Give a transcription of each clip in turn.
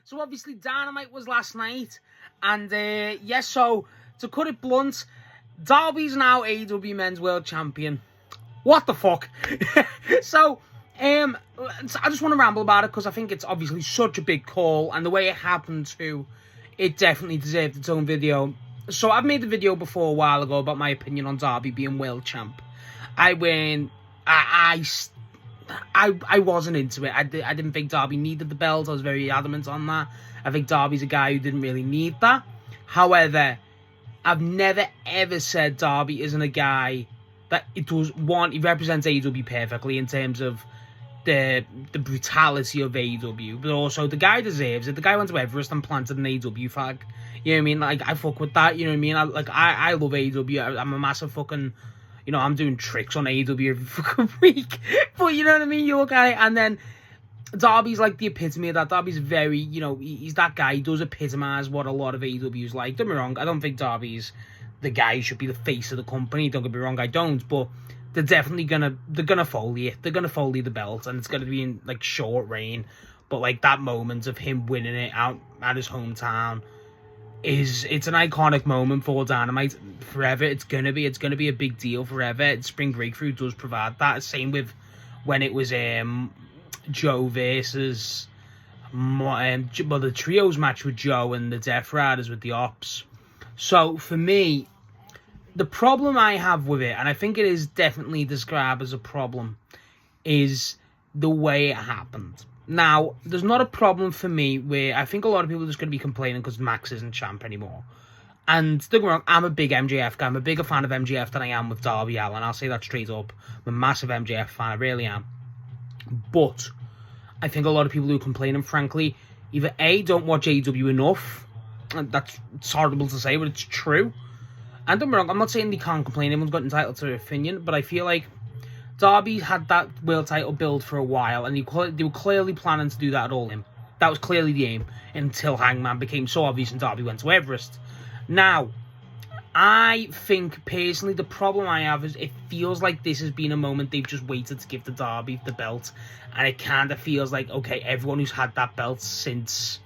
So obviously Dynamite was last night, and so to cut it blunt, Darby's now AEW Men's World Champion. What the fuck? So I just want to ramble about it because I think it's obviously such a big call, and the way it happened too, it definitely deserved its own video. So I've made a video before a while ago about my opinion on Darby being world champ. I wasn't into it. I didn't think Darby needed the belt. I was very adamant on that. I think Darby's a guy who didn't really need that. However, I've never ever said Darby isn't a guy that he represents AEW perfectly in terms of the brutality of AEW, but also the guy deserves it. The guy went to Everest and planted an AEW flag. You know what I mean? Like, I fuck with that. You know what I mean? I love AEW. I'm a massive fucking, I'm doing tricks on AEW every fucking week. But you know what I mean? You look at it, and then Darby's like the epitome of that. Darby's very, he's that guy. He does epitomise what a lot of AEW's like. Don't get me wrong. I don't think Darby's the guy who should be the face of the company. Don't get me wrong. I don't. But they're definitely gonna foley it. They're gonna foley the belt, and it's gonna be in like short reign. But like that moment of him winning it out at his hometown it's an iconic moment for Dynamite forever. It's gonna be a big deal forever. Spring Breakthrough does provide that. Same with when it was Joe versus the trios match with Joe and the Death Riders with the Ops. So for me, the problem I have with it, and I think it is definitely described as a problem, is the way it happened. Now, there's not a problem for me where I think a lot of people are just going to be complaining because Max isn't champ anymore. And don't get me wrong, I'm a big MJF guy. I'm a bigger fan of MJF than I am with Darby Allin. I'll say that straight up. I'm a massive MJF fan. I really am. But I think a lot of people who are complaining, frankly, either A, don't watch AEW enough. And it's horrible to say, but it's true. And don't get me wrong, I'm not saying they can't complain. Everyone's got entitled to their opinion. But I feel like Darby had that world title build for a while, and they were clearly planning to do that at All In. That was clearly the aim, until Hangman became so obvious and Darby went to Everest. Now, I think, personally, the problem I have is it feels like this has been a moment they've just waited to give the Darby the belt, and it kind of feels like, okay, everyone who's had that belt since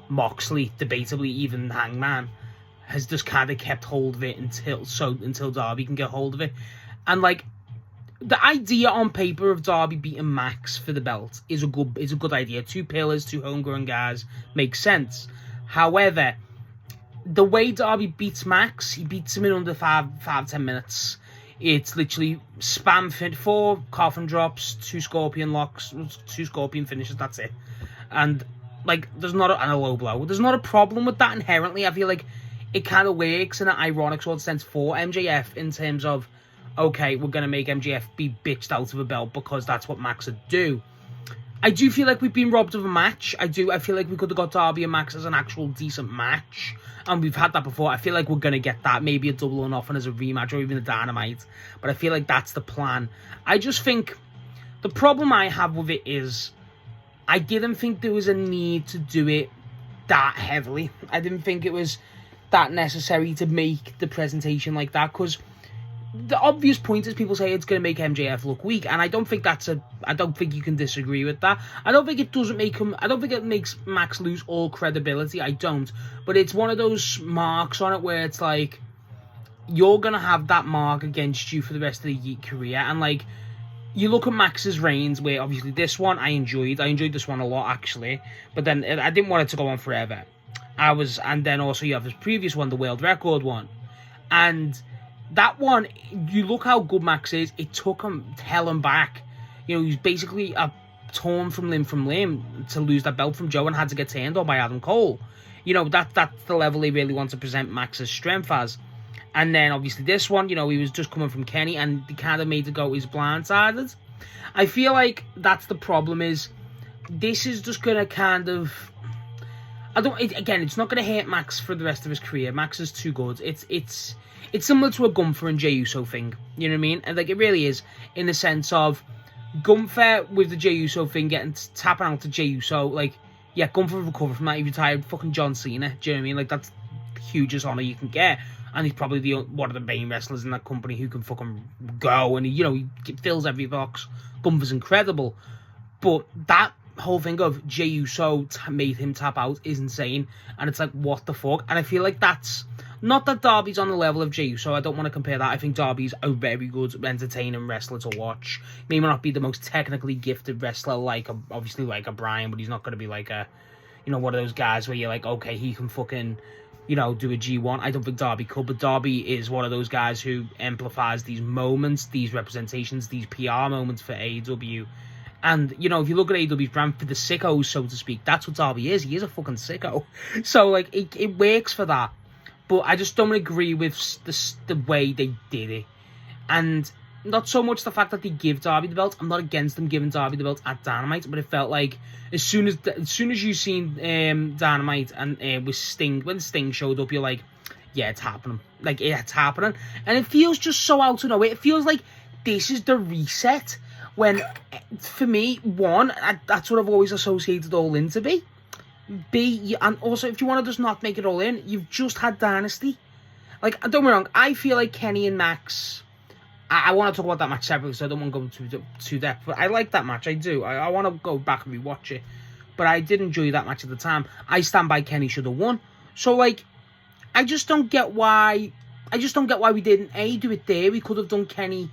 Moxley, debatably even Hangman, has just kind of kept hold of it until Darby can get hold of it. And, like, the idea on paper of Darby beating Max for the belt is a good idea. Two pillars, two homegrown guys, makes sense. However, the way Darby beats Max, he beats him in under 5-10 minutes. It's literally spam 4 coffin drops, 2 scorpion locks, 2 scorpion finishes, that's it. And like and a low blow. There's not a problem with that inherently. I feel like it kind of works in an ironic sort of sense for MJF in terms of, okay, we're going to make MJF be bitched out of a belt because that's what Max would do. I do feel like we've been robbed of a match. I feel like we could have got Darby and Max as an actual decent match. And we've had that before. I feel like we're going to get that. Maybe a double or nothing as a rematch or even a Dynamite. But I feel like that's the plan. I just think the problem I have with it is I didn't think there was a need to do it that heavily. I didn't think it was that necessary to make the presentation like that, because the obvious point is people say it's going to make MJF look weak, and I don't think I don't think you can disagree with that. I don't think it makes Max lose all credibility. I don't. But it's one of those marks on it where it's like, you're going to have that mark against you for the rest of the career. And like, you look at Max's reigns, where obviously this one I enjoyed this one a lot actually, but then I didn't want it to go on forever. And then also you have his previous one, the world record one. And that one, you look how good Max is, it took him hell and back. He's basically torn from limb to lose that belt from Joe and had to get turned on by Adam Cole. That's the level they really want to present Max's strength as. And then obviously this one, he was just coming from Kenny and they kind of made it go he's blindsided. I feel like that's the problem, is this is just going to kind of... it's not going to hurt Max for the rest of his career. Max is too good. It's similar to a Gunther and Jey Uso thing. You know what I mean? And like, it really is, in the sense of Gunther with the Jey Uso thing, tapping out to Jey Uso. Like, yeah, Gunther recovered from that. He retired fucking John Cena. Do you know what I mean? Like, that's the hugest honour you can get. And he's probably one of the main wrestlers in that company who can fucking go. And he fills every box. Gunther's incredible. But that whole thing of Jey Uso made him tap out is insane, and it's like, what the fuck? And I feel like that's not that Darby's on the level of Jey Uso. I don't want to compare that. I think Darby's a very good, entertaining wrestler to watch. He may not be the most technically gifted wrestler, obviously like a Bryan, but he's not going to be like a, one of those guys where you're like, okay, he can fucking, do a G1. I don't think Darby could, but Darby is one of those guys who amplifies these moments, these representations, these PR moments for AEW. And, if you look at AEW's brand for the sickos, so to speak, that's what Darby is. He is a fucking sicko. So, like, it works for that. But I just don't agree with the way they did it. And not so much the fact that they give Darby the belt. I'm not against them giving Darby the belt at Dynamite, but it felt like as soon as you seen Dynamite and with Sting, when Sting showed up, you're like, yeah, it's happening. Like, it's happening. And it feels just so out of nowhere. It feels like this is the reset. When, for me, one, that's what I've always associated All In to be. B, and also, if you want to just not make it All In, you've just had Dynasty. Like, don't get me wrong, I feel like Kenny and Max, I want to talk about that match separately, so I don't want to go too depth, but I like that match, I do. I want to go back and rewatch it, but I did enjoy that match at the time. I stand by Kenny should have won. So, like, I just don't get why we didn't, do it there. We could have done Kenny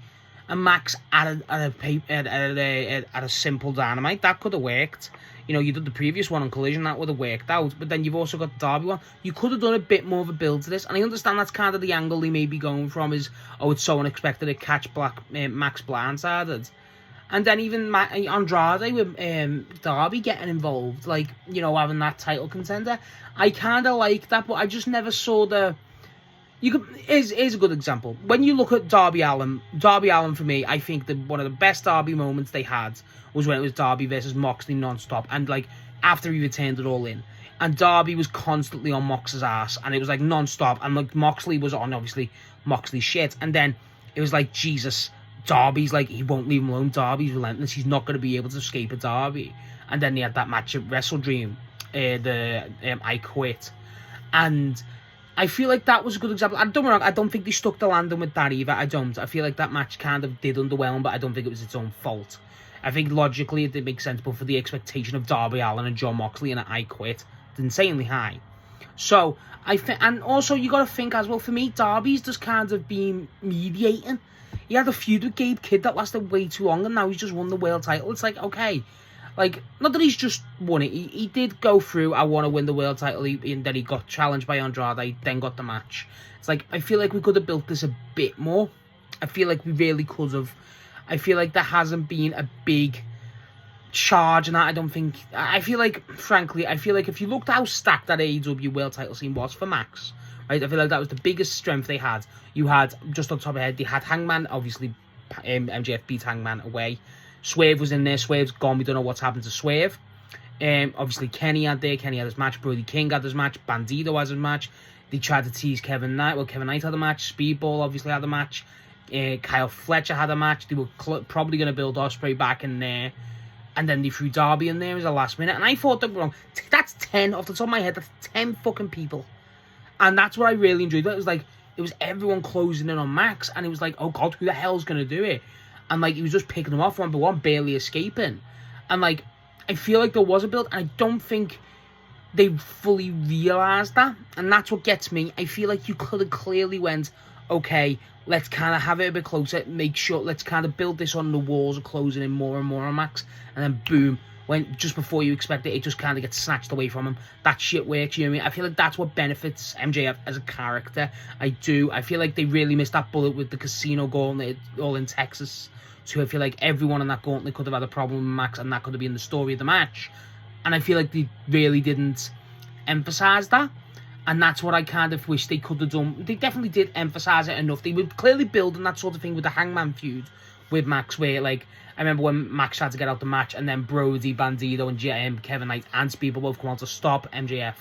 and Max at a simple Dynamite. That could have worked. You did the previous one on Collision, that would have worked out. But then you've also got the Derby one. You could have done a bit more of a build to this. And I understand that's kind of the angle they may be going from is, it's so unexpected to catch Max blindsided. And then even Andrade with Darby getting involved, like, having that title contender. I kind of like that, but I just never saw the... Here's a good example. When you look at Darby Allin for me, I think that one of the best Darby moments they had was when it was Darby versus Moxley non-stop, and like after he returned it All In, and Darby was constantly on Mox's ass, and it was like non-stop, and like Moxley was on obviously Moxley's shit, and then it was like, Jesus, Darby's like, he won't leave him alone. Darby's relentless. He's not going to be able to escape a Darby. And then they had that match at Wrestle Dream, I Quit, and I feel like that was a good example. Don't get me wrong, I don't think they stuck the landing with that either. I don't. I feel like that match kind of did underwhelm, but I don't think it was its own fault. I think logically it did make sense, but for the expectation of Darby Allin and John Moxley and I Quit, it's insanely high. So, I think, and also you got to think as well, for me, Darby's just kind of been mediating. He had a feud with Gabe Kidd that lasted way too long, and now he's just won the world title. It's like, okay, like, not that he's just won it. He did go through, I want to win the world title, and then he got challenged by Andrade, then got the match. It's like, I feel like we could have built this a bit more. I feel like we really could have. I feel like there hasn't been a big charge in that. I feel like, frankly, if you looked at how stacked that AEW world title scene was for Max, right, I feel like that was the biggest strength they had. You had, just on top of the head, they had Hangman, obviously, MJF beat Hangman away. Swerve was in there. Swerve's gone. We don't know what's happened to Swerve. Obviously, Kenny had his match. Brody King had his match. Bandito has his match. They tried to tease Kevin Knight. Well, Kevin Knight had a match. Speedball obviously had a match. Kyle Fletcher had a match. They were probably going to build Ospreay back in there. And then they threw Darby in there as a last minute. And I thought that wrong. That's 10 off the top of my head. That's 10 fucking people. And that's what I really enjoyed. It was everyone closing in on Max. And it was like, oh God, who the hell's going to do it? And like, he was just picking them off one by one, barely escaping. And like, I feel like there was a build, and I don't think they fully realised that. And that's what gets me. I feel like you could have clearly went, okay, let's kind of have it a bit closer, make sure, let's kind of build this on the walls of closing in more and more on Max. And then boom, when just before you expect it, it just kind of gets snatched away from him. That shit works, you know what I mean? I feel like that's what benefits MJF as a character. I do. I feel like they really missed that bullet with the casino gauntlet all in Texas. So I feel like everyone in that gauntlet could have had a problem with Max, and that could have been the story of the match. And I feel like they really didn't emphasise that. And that's what I kind of wish they could have done. They definitely did emphasise it enough. They were clearly building that sort of thing with the Hangman feud with Max, where, like, I remember when Max tried to get out the match, and then Brody, Bandito, and Kevin Knight and Speedball both come out to stop MJF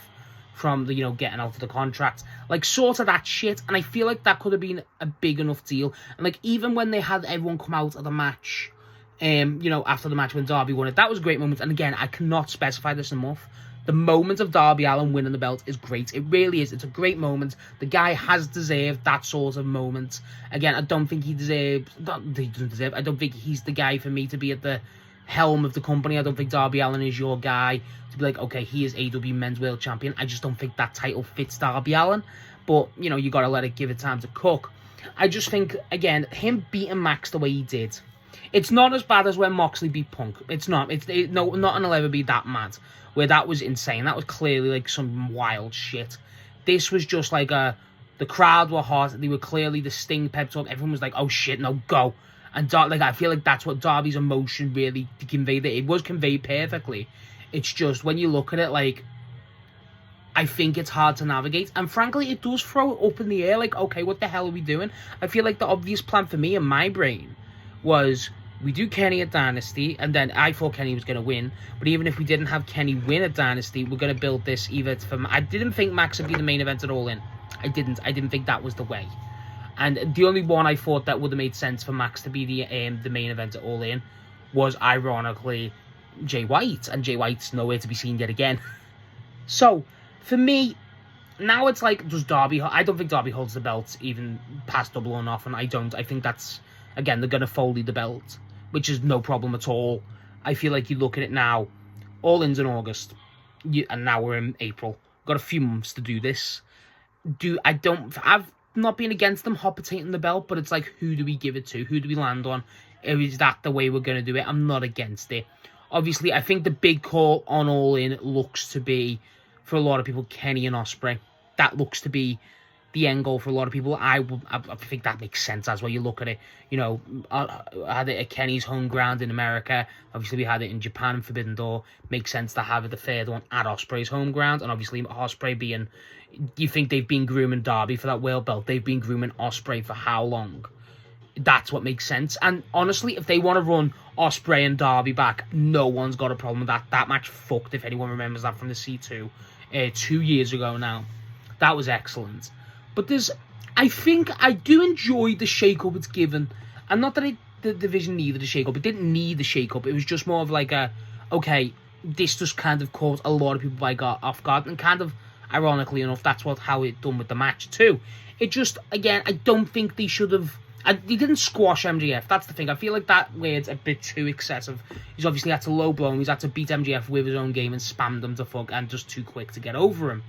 from the, getting out of the contract. Like, sort of that shit. And I feel like that could have been a big enough deal. And, like, even when they had everyone come out of the match, after the match when Darby won it, that was a great moment. And again, I cannot specify this enough. The moment of Darby Allin winning the belt is great. It really is. It's a great moment. The guy has deserved that sort of moment. Again, I don't think he deserves... I don't think he's the guy for me to be at the helm of the company. I don't think Darby Allin is your guy to be like, okay, he is AEW Men's World Champion. I just don't think that title fits Darby Allin. But, you know, you got to let it give it time to cook. I just think, again, him beating Max the way he did, it's not as bad as when Moxley beat Punk. It's not. No, nothing will ever be that mad. Where that was insane. That was clearly like some wild shit. This was just like the crowd were hot. They were clearly the Sting pep talk. Everyone was like, oh shit, no, go. And like I feel like that's what Darby's emotion really conveyed. It was conveyed perfectly. It's just when you look at it, like, I think it's hard to navigate. And frankly, it does throw it up in the air. Like, okay, what the hell are we doing? I feel like the obvious plan for me in my brain was we do Kenny at Dynasty, and then I thought Kenny was going to win. But even if we didn't have Kenny win at Dynasty, we're going to build this either from... I didn't think Max would be the main event at All In. I didn't think that was the way. And the only one I thought that would have made sense for Max to be the main event at All In was, ironically, Jay White. And Jay White's nowhere to be seen yet again. So, for me, now it's like, does Darby... I don't think Darby holds the belt even past Double or Nothing. I don't. I think that's... Again, they're going to Foley the belt, which is no problem at all. I feel like you look at it now, All In's in August, and now we're in April. Got a few months to do this. I've not been against them hot-potatoing the belt, but it's like, who do we give it to? Who do we land on? Is that the way we're going to do it? I'm not against it. Obviously, I think the big call on All In looks to be, for a lot of people, Kenny and Ospreay. That looks to be the end goal for a lot of people. I think that makes sense as well. You look at it, you know, I had it at Kenny's home ground in America. Obviously, we had it in Japan and Forbidden Door. Makes sense to have it the third one at Ospreay's home ground. And obviously, Ospreay being, you think they've been grooming Darby for that world belt. They've been grooming Ospreay for how long? That's what makes sense. And honestly, if they want to run Ospreay and Darby back, no one's got a problem with that. That match fucked, if anyone remembers that from the C2 2 years ago now. That was excellent. But I think I do enjoy the shake-up it's given. And not that the division needed a shake-up. It didn't need the shake-up. It was just more of like okay, this just kind of caught a lot of people off guard. And kind of, ironically enough, that's how it done with the match too. It just, again, I don't think they should have... They didn't squash MJF. That's the thing. I feel like that word's a bit too excessive. He's obviously had to low blow him. He's had to beat MJF with his own game and spammed him to fuck, and just too quick to get over him.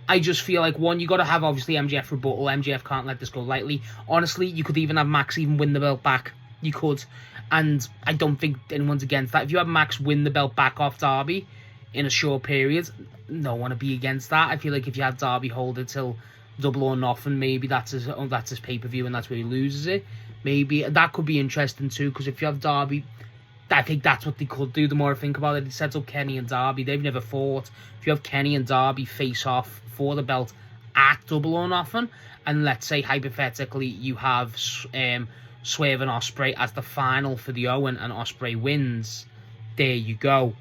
I just feel like, one, you got to have, obviously, MJF rebuttal. MJF can't let this go lightly. Honestly, you could even have Max even win the belt back. You could. And I don't think anyone's against that. If you have Max win the belt back off Darby in a short period, no one would be against that. I feel like if you had Darby hold it till Double or Nothing, maybe that's his pay-per-view and that's where he loses it. Maybe. That could be interesting too, because if you have Darby... I think that's what they could do. The more I think about it, it sets up Kenny and Darby. They've never fought. If you have Kenny and Darby face off for the belt at Double or Nothing, and let's say hypothetically you have Swerve and Ospreay as the final for the Owen, and Ospreay wins, there you go.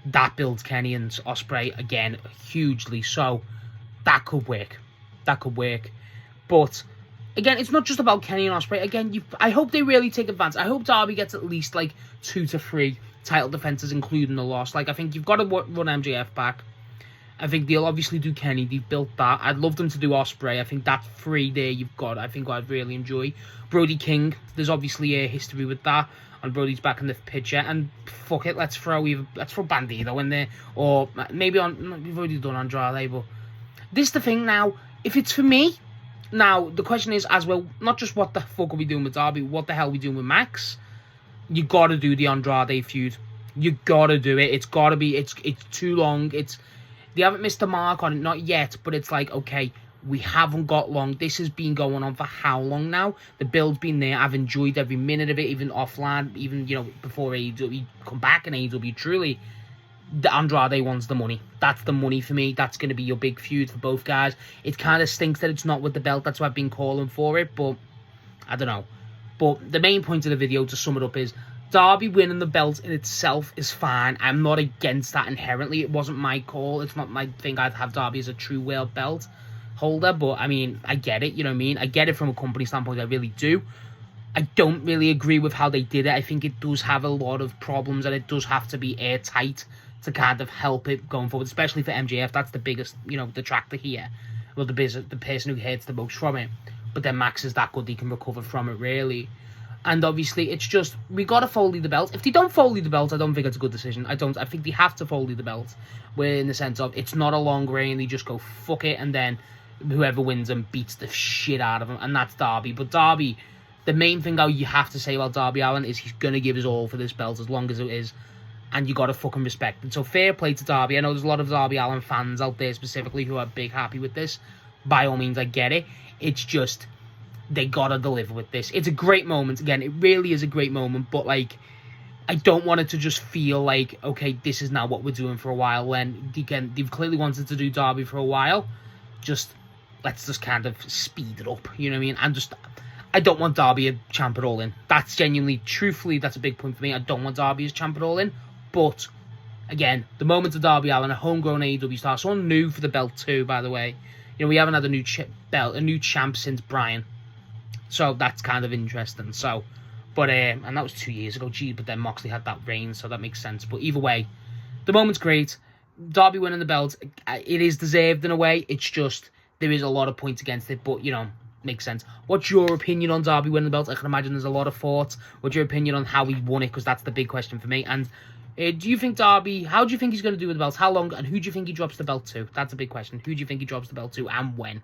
That builds Kenny and Ospreay again hugely. So that could work. That could work. But again, it's not just about Kenny and Ospreay. Again, I hope they really take advantage. I hope Darby gets at least like 2 to 3 title defenses, including the loss. Like, I think you've got to run MJF back. I think they'll obviously do Kenny. They've built that. I'd love them to do Ospreay. I think that 3 there you've got, I think I'd really enjoy. Brody King, there's obviously a history with that. And Brody's back in the picture. And fuck it, let's throw Bandido in there. Or maybe we've already done Andrade, but this is the thing now. If it's for me, now the question is as well, not just what the fuck are we doing with Darby, what the hell are we doing with Max? You got to do the Andrade feud. You got to do it. It's got to be. It's too long. They haven't missed the mark on it, not yet. But it's like, okay, we haven't got long. This has been going on for how long now? The build's been there. I've enjoyed every minute of it, even offline, even before AEW come back in AEW. Truly, the Andrade one's the money. That's the money for me. That's going to be your big feud for both guys. It kind of stinks that it's not with the belt. That's why I've been calling for it. But I don't know. But the main point of the video, to sum it up, is Darby winning the belt in itself is fine. I'm not against that inherently. It wasn't my call. It's not my thing. I'd have Darby as a true world belt holder. But, I mean, I get it. You know what I mean? I get it from a company standpoint. I really do. I don't really agree with how they did it. I think it does have a lot of problems, and it does have to be airtight to kind of help it going forward, especially for MJF. That's the biggest, detractor here. Well, the person who hurts the most from it. But then Max is that good, he can recover from it, really. And obviously, it's just, we got to Foley the belt. If they don't Foley the belt, I don't think it's a good decision. I think they have to Foley the belt. Where in the sense of, it's not a long reign. They just go, fuck it. And then whoever wins them beats the shit out of them. And that's Darby. But Darby, the main thing you have to say about Darby Allin is he's going to give his all for this belt as long as it is. And you got to fucking respect it. So fair play to Darby. I know there's a lot of Darby Allin fans out there specifically who are big happy with this. By all means, I get it. It's just, they got to deliver with this. It's a great moment. Again, it really is a great moment. But, like, I don't want it to just feel like, okay, this is now what we're doing for a while. When, again, they've clearly wanted to do Darby for a while. Let's just kind of speed it up. You know what I mean? I don't want Darby a champ at All In. That's genuinely, truthfully, that's a big point for me. I don't want Darby as champ at All In. But, again, the moment of Darby Allin, a homegrown AEW star, someone new for the belt too, by the way. You know, we haven't had a new a new champ since Bryan. So that's kind of interesting. So, but and that was 2 years ago. Gee, but then Moxley had that reign, so that makes sense. But either way, the moment's great. Darby winning the belt, it is deserved in a way. It's just, there is a lot of points against it, but, you know, makes sense. What's your opinion on Darby winning the belt? I can imagine there's a lot of thoughts. What's your opinion on how he won it? Because that's the big question for me. And do you think Darby, how do you think he's going to do with the belt? How long, and who do you think he drops the belt to? That's a big question. Who do you think he drops the belt to, and when?